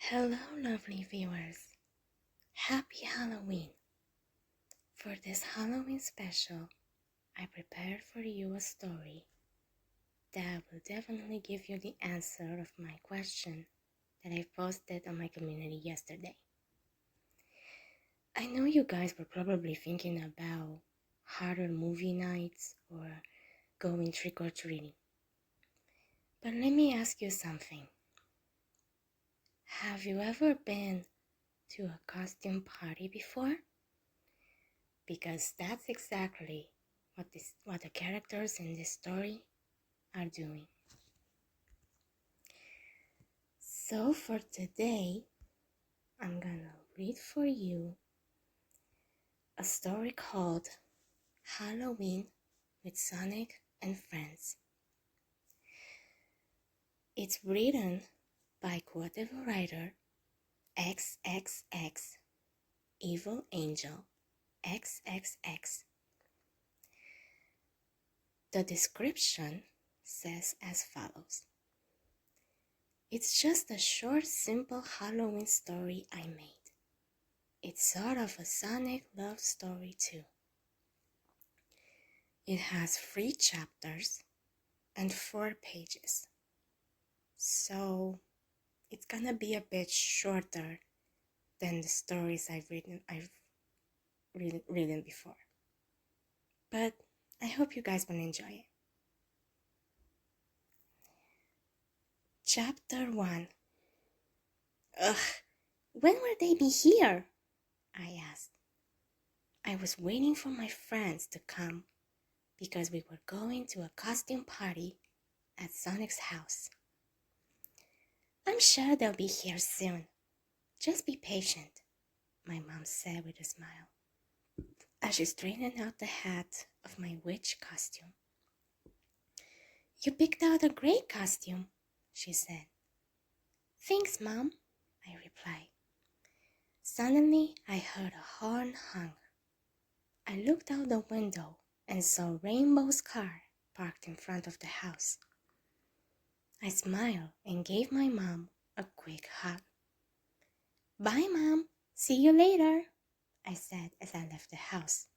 Hello, lovely viewers. Happy Halloween. For this Halloween special, I prepared for you a story that will definitely give you the answer of my question that I posted on my community yesterday. I know you guys were probably thinking about horror movie nights or going trick-or-treating. But let me ask you something. Have you ever been to a costume party before? Because that's exactly what the characters in this story are doing. So for today, I'm gonna read for you a story called Halloween with Sonic and Friends. It's written by quoted writer XXX Evil Angel XXX. The description says as follows. It's just a short, simple Halloween story I made. It's sort of a Sonic love story too. It has 3 chapters and 4 pages. So it's gonna be a bit shorter than the stories I've written before. But I hope you guys will enjoy it. Chapter 1. Ugh, when will they be here? I asked. I was waiting for my friends to come because we were going to a costume party at Sonic's house. I'm sure they'll be here soon. Just be patient, my mom said with a smile, as she straightened out the hat of my witch costume. You picked out a great costume, she said. Thanks, Mom, I replied. Suddenly, I heard a horn honk. I looked out the window and saw Rainbow's car parked in front of the house. I smiled and gave my mom a quick hug. Bye, Mom. See you later, I said as I left the house.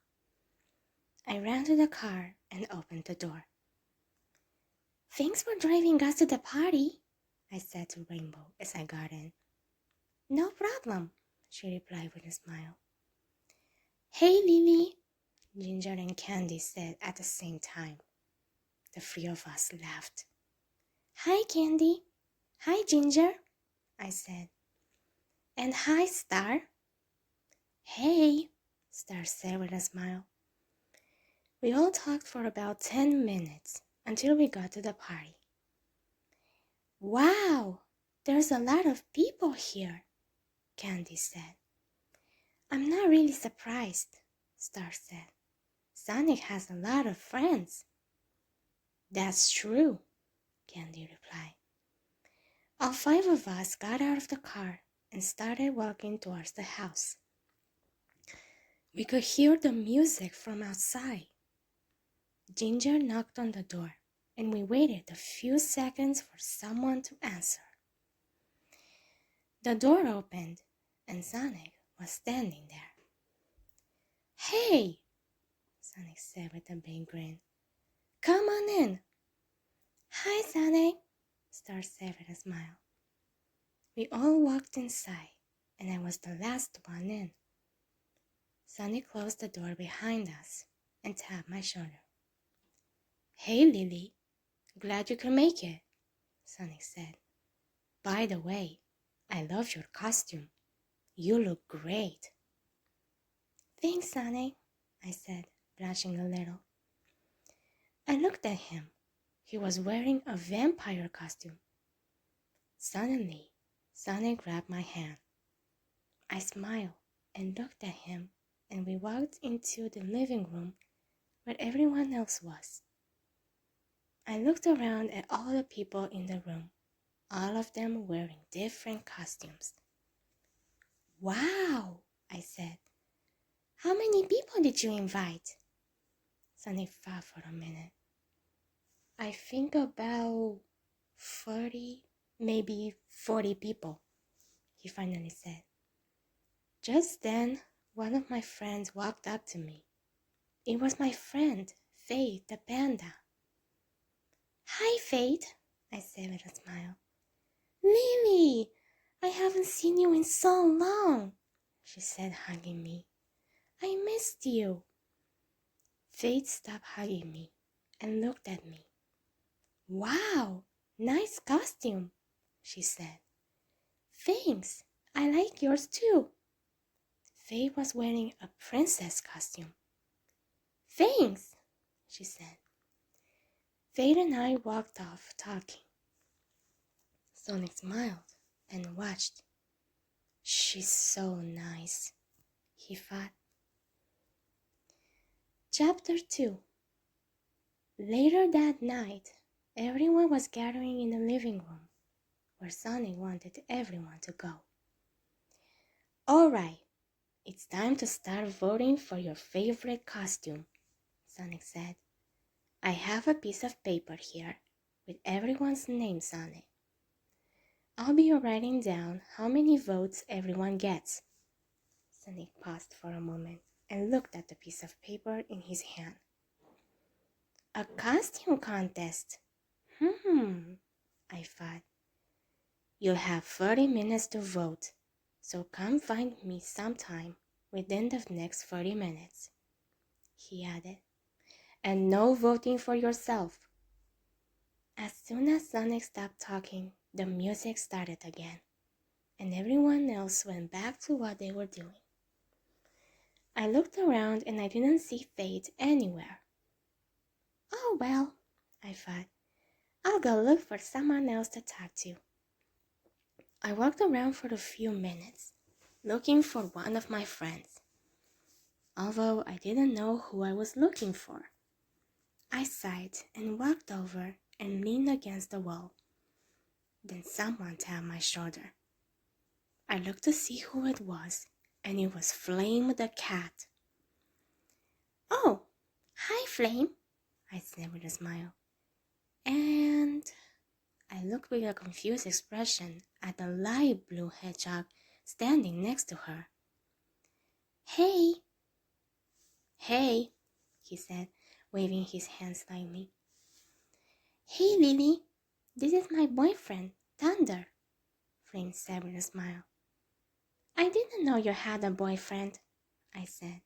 I ran to the car and opened the door. Thanks for driving us to the party, I said to Rainbow as I got in. No problem, she replied with a smile. Hey, Lily, Ginger and Candy said at the same time. The 3 of us laughed. Hi, Candy. Hi, Ginger, I said. And hi, Star. Hey, Star said with a smile. We all talked for about 10 minutes until we got to the party. Wow, there's a lot of people here, Candy said. I'm not really surprised, Star said. Sonic has a lot of friends. That's true, Candy replied. All 5 of us got out of the car and started walking towards the house. We could hear the music from outside. Ginger knocked on the door, and we waited a few seconds for someone to answer. The door opened, and Sonic was standing there. Hey, Sonic said with a big grin. Come on in. Hi, Sonic, Star said with a smile. We all walked inside, and I was the last one in. Sonic closed the door behind us and tapped my shoulder. Hey, Lily, glad you could make it, Sonic said. By the way, I love your costume. You look great. Thanks, Sonic, I said, blushing a little. I looked at him. He was wearing a vampire costume. Suddenly, Sonic grabbed my hand. I smiled and looked at him, and we walked into the living room where everyone else was. I looked around at all the people in the room, all of them wearing different costumes. Wow, I said. How many people did you invite? Sonic thought for a minute. I think about 30, maybe 40 people, he finally said. Just then, one of my friends walked up to me. It was my friend, Faith the panda. Hi, Faith, I said with a smile. Lily, I haven't seen you in so long, she said, hugging me. I missed you. Faith stopped hugging me and looked at me. Wow, nice costume, she said. Thanks, I like yours too. Faith was wearing a princess costume. Thanks, she said. Faith and I walked off talking. Sonic smiled and watched. She's so nice, he thought. Chapter 2. Later that night, everyone was gathering in the living room, where Sonic wanted everyone to go. Alright, it's time to start voting for your favorite costume, Sonic said. I have a piece of paper here with everyone's names on it. I'll be writing down how many votes everyone gets. Sonic paused for a moment and looked at the piece of paper in his hand. A costume contest. I thought. You'll have 30 minutes to vote, so come find me sometime within the next 30 minutes, he added. And no voting for yourself. As soon as Sonic stopped talking, the music started again, and everyone else went back to what they were doing. I looked around and I didn't see Faith anywhere. Oh well, I thought. I'll go look for someone else to talk to. I walked around for a few minutes, looking for one of my friends, although I didn't know who I was looking for. I sighed and walked over and leaned against the wall. Then someone tapped my shoulder. I looked to see who it was, and it was Flame the cat. Oh, hi Flame, I said with a smile. And I looked with a confused expression at the light blue hedgehog standing next to her. Hey, he said, waving his hand slightly. Hey, Lily, this is my boyfriend, Thunder, Flame said with a smile. I didn't know you had a boyfriend, I said.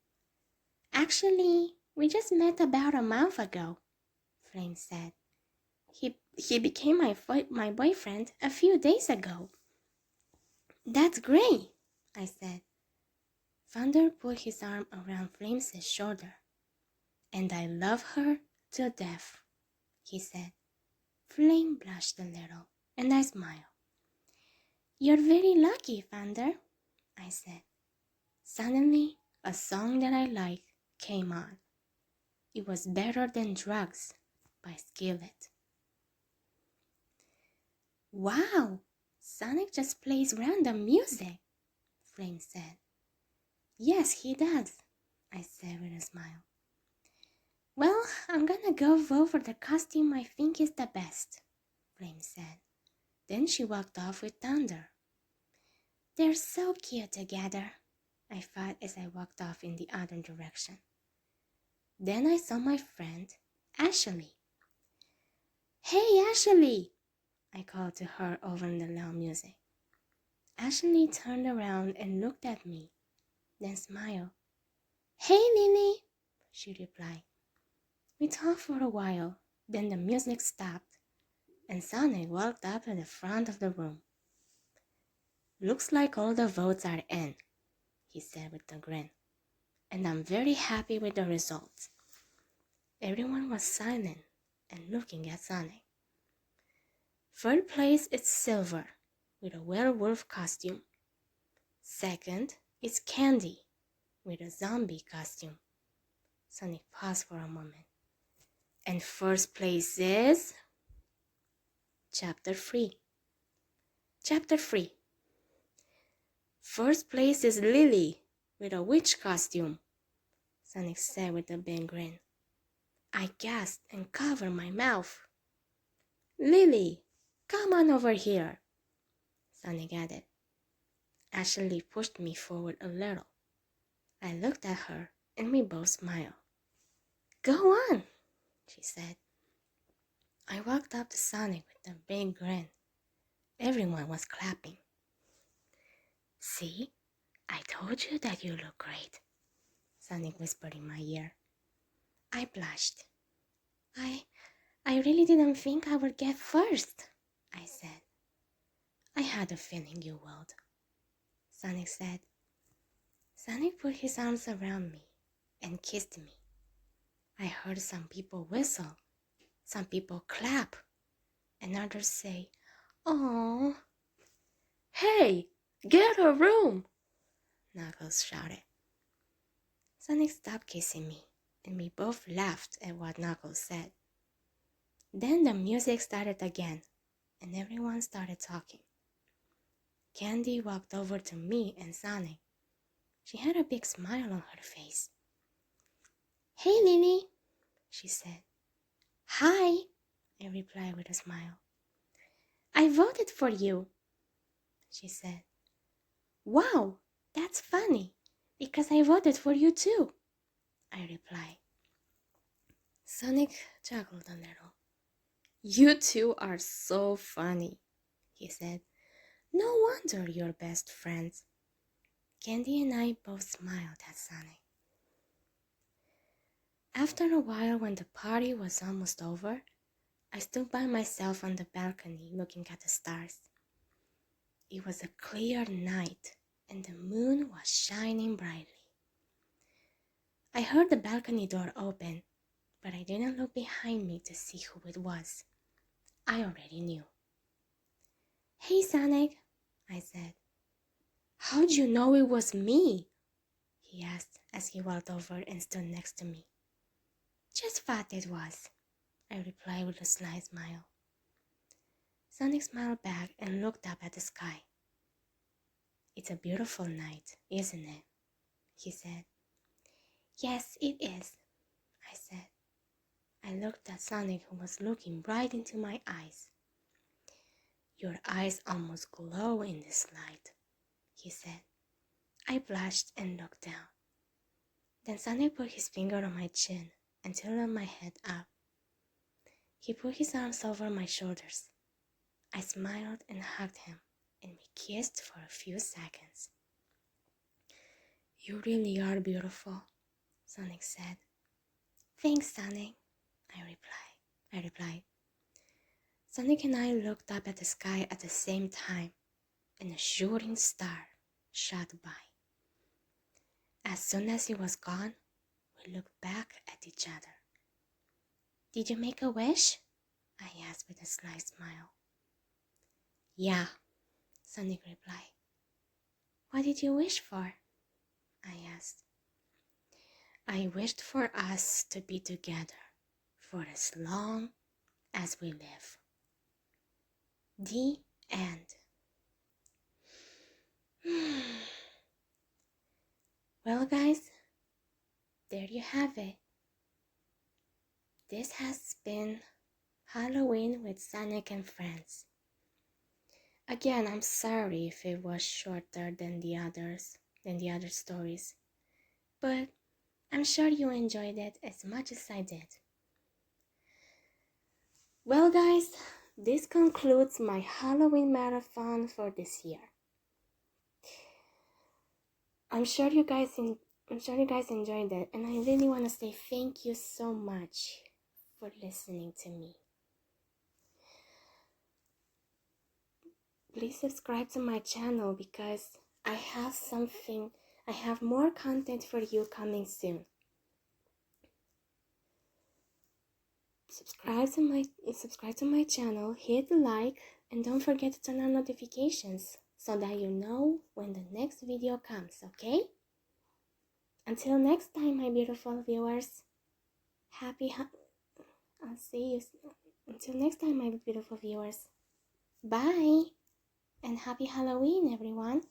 Actually, we just met about a month ago, Flame said. He became my boyfriend a few days ago. That's great, I said. Thunder put his arm around Flame's shoulder. And I love her to death, he said. Flame blushed a little, and I smiled. You're very lucky, Thunder, I said. Suddenly, a song that I liked came on. It was Better Than Drugs by Skillet. Wow, Sonic just plays random music, Flame said. Yes, he does, I said with a smile. Well, I'm gonna go vote for the costume I think is the best, Flame said. Then she walked off with Thunder. They're so cute together, I thought as I walked off in the other direction. Then I saw my friend, Ashley. Hey, Ashley, I called to her over the loud music. Ashley turned around and looked at me, then smiled. Hey, Lily, she replied. We talked for a while, then the music stopped, and Sonic walked up to the front of the room. Looks like all the votes are in, he said with a grin, and I'm very happy with the results. Everyone was silent and looking at Sonic. Third place is Silver, with a werewolf costume. Second is Candy, with a zombie costume. Sonic paused for a moment. And first place is... Chapter 3. Chapter 3. First place is Lily, with a witch costume, Sonic said with a big grin. I gasped and covered my mouth. Lily, come on over here, Sonic added. Ashley pushed me forward a little. I looked at her and we both smiled. "Go on," she said. I walked up to Sonic with a big grin. Everyone was clapping. "See? I told you that you look great," Sonic whispered in my ear. I blushed. I really didn't think I would get first," I said. "I had a feeling you would," Sonic said. Sonic put his arms around me and kissed me. I heard some people whistle, some people clap, and others say, "Aww." "Hey, get a room!" Knuckles shouted. Sonic stopped kissing me, and we both laughed at what Knuckles said. Then the music started again, and everyone started talking. Candy walked over to me and Sonic. She had a big smile on her face. "Hey, Lily," she said. "Hi," I replied with a smile. "I voted for you," she said. "Wow, that's funny, because I voted for you too," I replied. Sonic chuckled a little. "You two are so funny," he said. "No wonder you're best friends." Candy and I both smiled at Sonic. After a while, when the party was almost over, I stood by myself on the balcony looking at the stars. It was a clear night and the moon was shining brightly. I heard the balcony door open, but I didn't look behind me to see who it was. I already knew. "Hey, Sonic," I said. "How'd you know it was me?" he asked as he walked over and stood next to me. "Just thought it was," I replied with a sly smile. Sonic smiled back and looked up at the sky. "It's a beautiful night, isn't it?" he said. "Yes, it is," I said. I looked at Sonic, who was looking right into my eyes. "Your eyes almost glow in this light," he said. I blushed and looked down. Then Sonic put his finger on my chin and tilted my head up. He put his arms over my shoulders. I smiled and hugged him, and we kissed for a few seconds. "You really are beautiful," Sonic said. "Thanks, Sonic," I replied. Sonic and I looked up at the sky at the same time, and a shooting star shot by. As soon as it was gone, we looked back at each other. "Did you make a wish?" I asked with a sly smile. "Yeah," Sonic replied. "What did you wish for?" I asked. "I wished for us to be together for as long as we live." The end. Well, guys, there you have it. This has been Halloween with Sonic and Friends. Again, I'm sorry if it was shorter than the other stories, but I'm sure you enjoyed it as much as I did. Well, guys, this concludes my Halloween marathon for this year. I'm sure you guys enjoyed it, and I really want to say thank you so much for listening to me. Please subscribe to my channel because I have more content for you coming soon. Subscribe to my channel, hit the like, and don't forget to turn on notifications so that you know when the next video comes, okay? Until next time, my beautiful viewers. I'll see you. Until next time, my beautiful viewers. Bye, and happy Halloween, everyone.